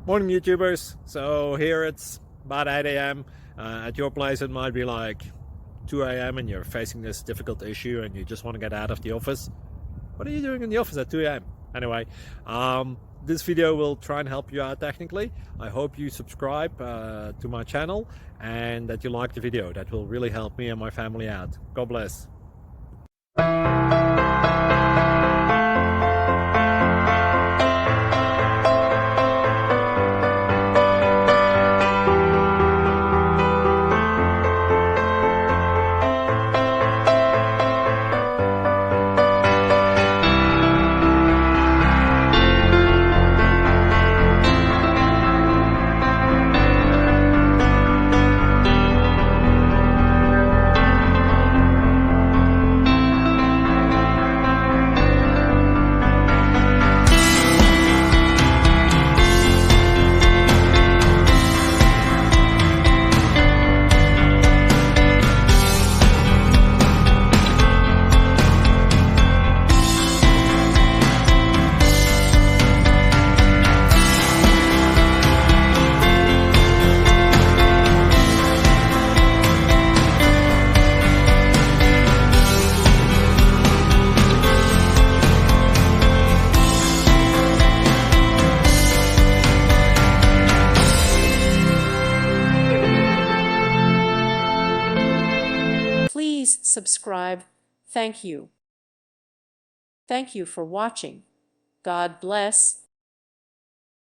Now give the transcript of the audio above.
Morning YouTubers. So here it's about 8 a.m. At your place it might be like 2 a.m. and you're facing this difficult issue and you just want to get out of the office. What are you doing in the office at 2 a.m.? Anyway, this video will try and help you out technically. I hope you subscribe to my channel and that you like the video. That will really help me and my family out. God bless. Please subscribe. Thank you. Thank you for watching. God bless.